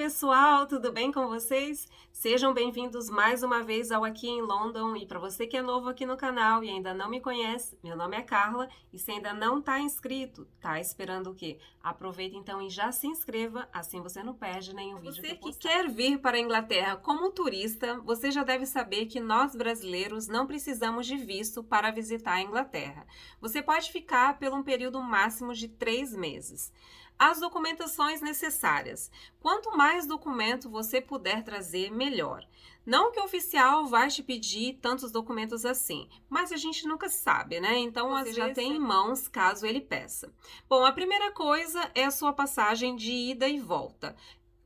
pessoal, tudo bem com vocês? Sejam bem-vindos mais uma vez ao Aqui em London. E para você que é novo aqui no canal e ainda não me conhece, meu nome é Carla e se ainda não está inscrito, tá esperando o quê? Aproveita então e já se inscreva, assim você não perde nenhum vídeo que eu postar. Você que quer vir para a Inglaterra como turista, você já deve saber que nós brasileiros não precisamos de visto para visitar a Inglaterra. Você pode ficar por um período máximo de 3 meses. As documentações necessárias. Quanto mais documento você puder trazer, melhor. Não que o oficial vai te pedir tantos documentos assim, mas a gente nunca sabe, né? Então, você já tem em mãos caso ele peça. Bom, a primeira coisa é a sua passagem de ida e volta.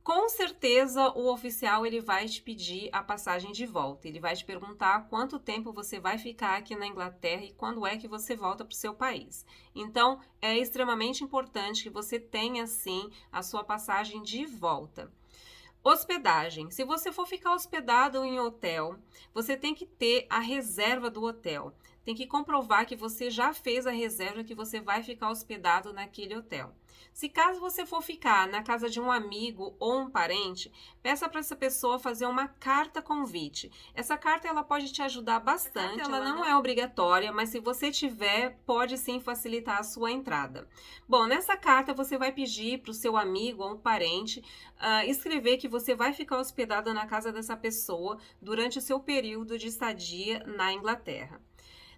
Com certeza o oficial ele vai te pedir a passagem de volta. Ele vai te perguntar quanto tempo você vai ficar aqui na Inglaterra e quando é que você volta para o seu país. Então, é extremamente importante que você tenha, sim, a sua passagem de volta. Hospedagem. Se você for ficar hospedado em hotel, você tem que ter a reserva do hotel. Tem que comprovar que você já fez a reserva que você vai ficar hospedado naquele hotel. Se caso você for ficar na casa de um amigo ou um parente, peça para essa pessoa fazer uma carta convite. Essa carta ela pode te ajudar bastante. Ela não é obrigatória, mas se você tiver, pode sim facilitar a sua entrada. Bom, nessa carta você vai pedir para o seu amigo ou um parente escrever que você vai ficar hospedado na casa dessa pessoa durante o seu período de estadia na Inglaterra.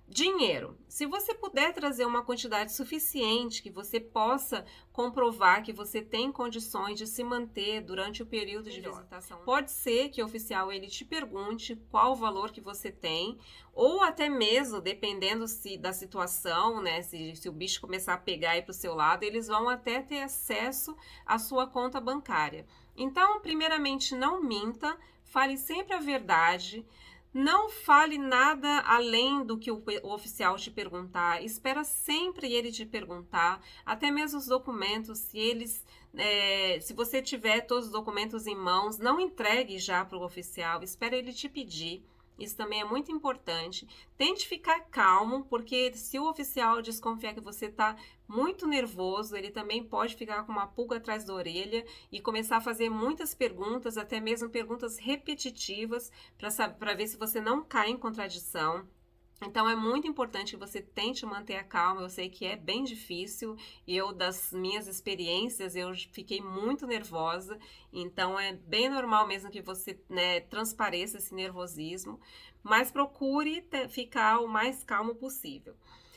Dinheiro. Se você puder trazer uma quantidade suficiente que você possa comprovar que você tem condições de se manter durante o período de visitação, pode ser que o oficial ele te pergunte qual o valor que você tem, ou até mesmo, dependendo da situação, né, se o bicho começar a pegar aí para o seu lado, eles vão até ter acesso à sua conta bancária. Então, primeiramente, não minta, fale sempre a verdade. Não fale nada além do que o oficial te perguntar. Espera sempre ele te perguntar, até mesmo os documentos, se você tiver todos os documentos em mãos, não entregue já para o oficial, espera ele te pedir. Isso também é muito importante. Tente ficar calmo, porque se o oficial desconfiar que você está muito nervoso, ele também pode ficar com uma pulga atrás da orelha e começar a fazer muitas perguntas, até mesmo perguntas repetitivas, para ver se você não cai em contradição. Então, é muito importante que você tente manter a calma. Eu sei que é bem difícil. Das minhas experiências, eu fiquei muito nervosa. Então, é bem normal mesmo que você, né, transpareça esse nervosismo. Mas procure ficar o mais calmo possível.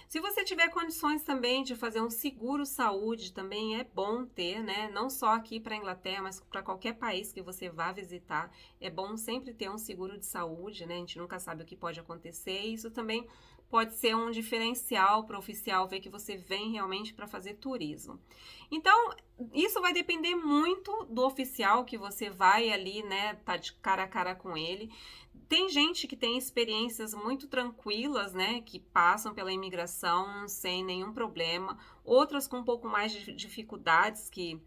Se você tiver condições também de fazer um seguro saúde, também é bom ter, né? Não só aqui para a Inglaterra, mas para qualquer país que você vá visitar, é bom sempre ter um seguro de saúde, né? A gente nunca sabe o que pode acontecer. E isso também pode ser um diferencial para o oficial ver que você vem realmente para fazer turismo. Então, isso vai depender muito do oficial que você vai ali, né? Tá de cara a cara com ele. Tem gente que tem experiências muito tranquilas, né, que passam pela imigração sem nenhum problema, outras com um pouco mais de dificuldades, que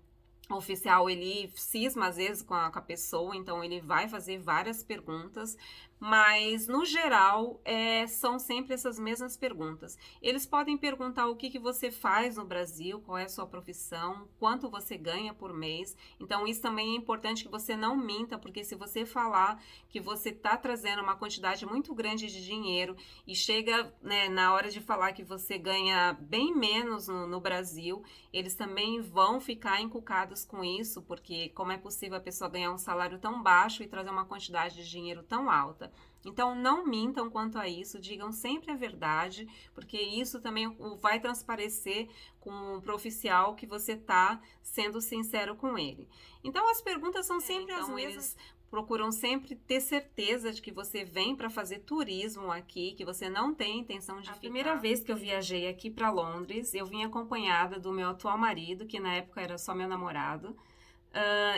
o oficial ele cisma às vezes com a pessoa, então ele vai fazer várias perguntas, mas no geral são sempre essas mesmas perguntas. Eles podem perguntar o que você faz no Brasil, qual é a sua profissão, quanto você ganha por mês. Então isso também é importante que você não minta, porque se você falar que você está trazendo uma quantidade muito grande de dinheiro e chega, né, na hora de falar que você ganha bem menos no Brasil, eles também vão ficar encucados com isso, porque como é possível a pessoa ganhar um salário tão baixo e trazer uma quantidade de dinheiro tão alta? Então, não mintam quanto a isso, digam sempre a verdade, porque isso também vai transparecer com o oficial que você está sendo sincero com ele. Então, as perguntas são sempre as mesmas. Eles procuram sempre ter certeza de que você vem para fazer turismo aqui, que você não tem intenção de ficar. A primeira vez que eu viajei aqui para Londres, eu vim acompanhada do meu atual marido, que na época era só meu namorado.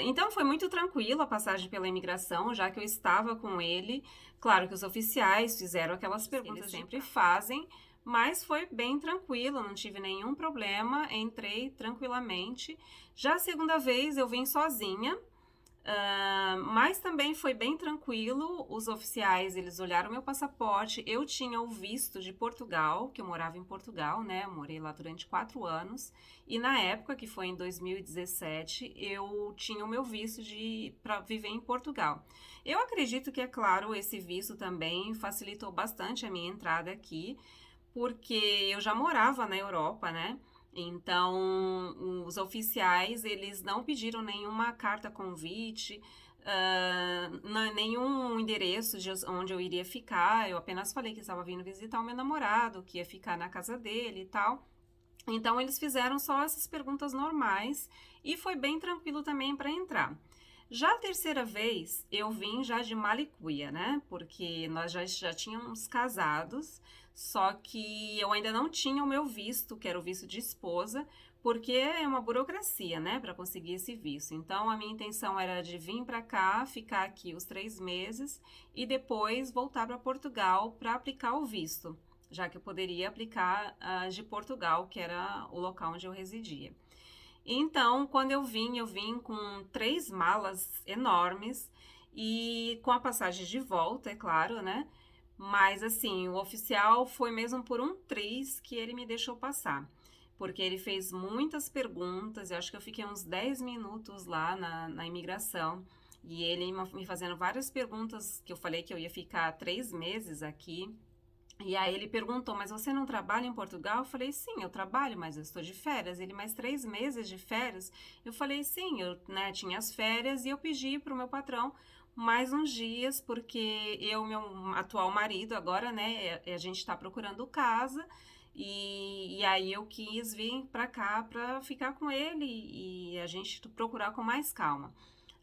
Então foi muito tranquilo a passagem pela imigração, já que eu estava com ele. Claro que os oficiais fizeram aquelas perguntas que eles sempre fazem, mas foi bem tranquilo, não tive nenhum problema, entrei tranquilamente. Já a segunda vez eu vim sozinha. Mas também foi bem tranquilo, os oficiais, eles olharam meu passaporte, eu tinha o visto de Portugal, que eu morava em Portugal, né, eu morei lá durante 4 anos, e na época, que foi em 2017, eu tinha o meu visto para viver em Portugal. Eu acredito que, é claro, esse visto também facilitou bastante a minha entrada aqui, porque eu já morava na Europa, né? Então, os oficiais, eles não pediram nenhuma carta convite, nenhum endereço de onde eu iria ficar. Eu apenas falei que estava vindo visitar o meu namorado, que ia ficar na casa dele e tal. Então, eles fizeram só essas perguntas normais e foi bem tranquilo também para entrar. Já a terceira vez, eu vim já de malicuia, né? Porque nós já tínhamos casados, só que eu ainda não tinha o meu visto, que era o visto de esposa, porque é uma burocracia, né, para conseguir esse visto. Então, a minha intenção era de vir para cá, ficar aqui os 3 meses e depois voltar para Portugal para aplicar o visto, já que eu poderia aplicar de Portugal, que era o local onde eu residia. Então, quando eu vim com 3 malas enormes e com a passagem de volta, é claro, né? Mas assim, o oficial foi mesmo por um triz que ele me deixou passar. Porque ele fez muitas perguntas, eu acho que eu fiquei uns 10 minutos lá na imigração. E ele me fazendo várias perguntas, que eu falei que eu ia ficar 3 meses aqui. E aí ele perguntou, mas você não trabalha em Portugal? Eu falei, sim, eu trabalho, mas eu estou de férias. Ele, mais 3 meses de férias? Eu falei, sim, eu, né, tinha as férias e eu pedi para o meu patrão mais uns dias, porque eu, meu atual marido agora, né, a gente está procurando casa e aí eu quis vir para cá para ficar com ele e a gente procurar com mais calma.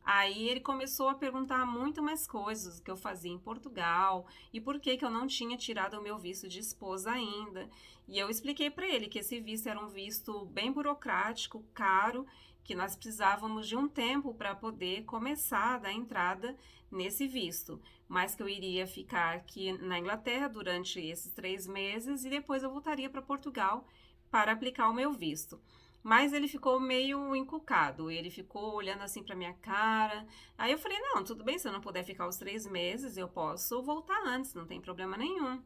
Aí ele começou a perguntar muito mais coisas que eu fazia em Portugal e por que eu não tinha tirado o meu visto de esposa ainda. E eu expliquei para ele que esse visto era um visto bem burocrático, caro, que nós precisávamos de um tempo para poder começar a dar entrada nesse visto, mas que eu iria ficar aqui na Inglaterra durante esses 3 meses e depois eu voltaria para Portugal para aplicar o meu visto. Mas ele ficou meio encucado, ele ficou olhando assim pra minha cara. Aí eu falei: não, tudo bem, se eu não puder ficar os 3 meses, eu posso voltar antes, não tem problema nenhum.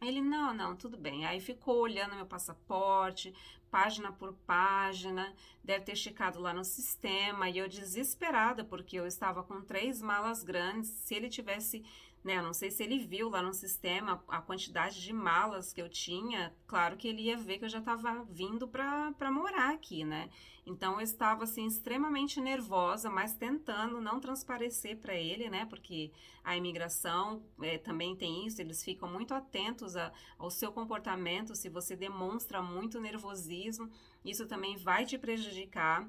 Ele, não, não, tudo bem. Aí ficou olhando meu passaporte, página por página, deve ter checado lá no sistema, e eu desesperada, porque eu estava com 3 malas grandes. Se ele tivesse, né, eu não sei se ele viu lá no sistema a quantidade de malas que eu tinha, claro que ele ia ver que eu já estava vindo para morar aqui, né? Então eu estava assim extremamente nervosa, mas tentando não transparecer para ele, né? Porque a imigração também tem isso, eles ficam muito atentos ao seu comportamento, se você demonstra muito nervosismo, isso também vai te prejudicar.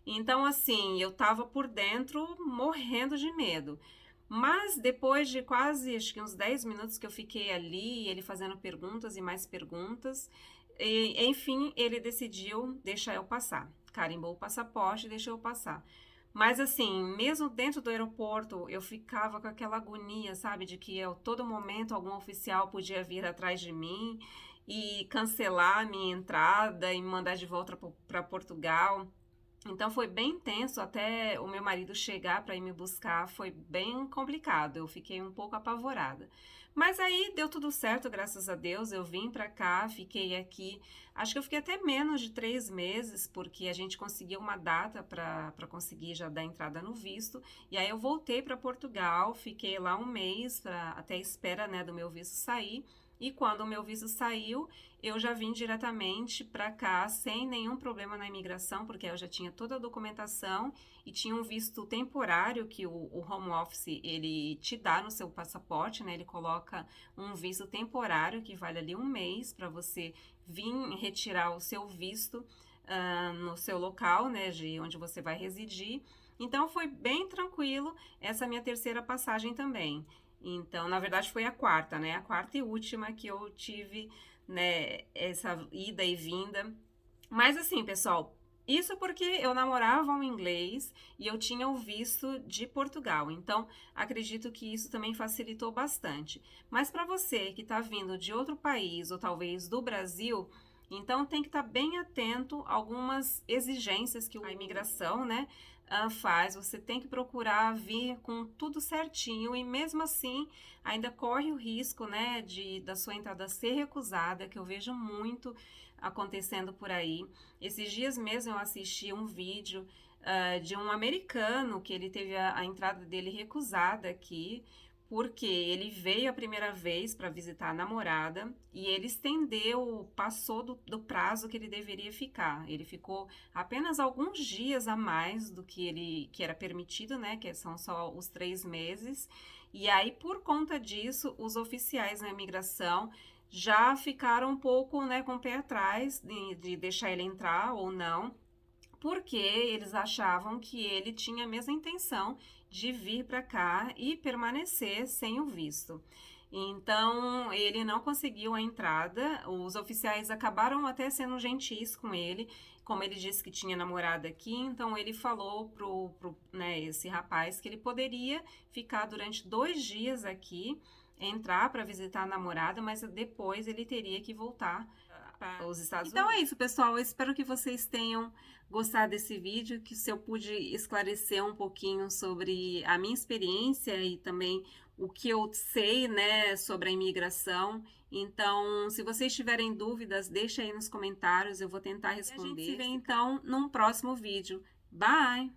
Então, assim, eu tava por dentro morrendo de medo. Mas depois de quase, acho que uns 10 minutos que eu fiquei ali, ele fazendo perguntas e mais perguntas, enfim, ele decidiu deixar eu passar. Carimbou o passaporte e deixou eu passar. Mas assim, mesmo dentro do aeroporto, eu ficava com aquela agonia, sabe, de que a todo momento algum oficial podia vir atrás de mim e cancelar a minha entrada e me mandar de volta para Portugal. Então foi bem tenso até o meu marido chegar para ir me buscar, foi bem complicado. Eu fiquei um pouco apavorada. Mas aí deu tudo certo, graças a Deus. Eu vim para cá, fiquei aqui. Acho que eu fiquei até menos de 3 meses, porque a gente conseguiu uma data para conseguir já dar entrada no visto. E aí eu voltei para Portugal, fiquei lá um mês até a espera, né, do meu visto sair. E quando o meu visto saiu, eu já vim diretamente para cá sem nenhum problema na imigração, porque eu já tinha toda a documentação e tinha um visto temporário que o Home Office ele te dá no seu passaporte, né? Ele coloca um visto temporário que vale ali um mês para você vir retirar o seu visto no seu local, né? De onde você vai residir. Então foi bem tranquilo essa minha terceira passagem também. Então, na verdade, foi a quarta, né? A quarta e última que eu tive, né, essa ida e vinda. Mas assim, pessoal, isso porque eu namorava um inglês e eu tinha o visto de Portugal. Então, acredito que isso também facilitou bastante. Mas para você que está vindo de outro país ou talvez do Brasil, então tem que estar bem atento a algumas exigências que a imigração, né, faz, você tem que procurar vir com tudo certinho e mesmo assim ainda corre o risco, né, da sua entrada ser recusada, que eu vejo muito acontecendo por aí. Esses dias mesmo eu assisti um vídeo de um americano que ele teve a entrada dele recusada aqui, porque ele veio a primeira vez para visitar a namorada e ele estendeu, passou do prazo que ele deveria ficar. Ele ficou apenas alguns dias a mais do que era permitido, né? Que são só os 3 meses. E aí, por conta disso, os oficiais na imigração já ficaram um pouco, né, com o pé atrás de deixar ele entrar ou não, porque eles achavam que ele tinha a mesma intenção de vir para cá e permanecer sem o visto. Então, ele não conseguiu a entrada. Os oficiais acabaram até sendo gentis com ele, como ele disse que tinha namorada aqui, então ele falou né, esse rapaz que ele poderia ficar durante 2 dias aqui, entrar para visitar a namorada, mas depois ele teria que voltar para os Estados Unidos. Então é isso, pessoal. Eu espero que vocês tenham gostado desse vídeo, que se eu pude esclarecer um pouquinho sobre a minha experiência e também o que eu sei, né, sobre a imigração. Então, se vocês tiverem dúvidas, deixa aí nos comentários, eu vou tentar responder. E a gente se vê então num próximo vídeo. Bye!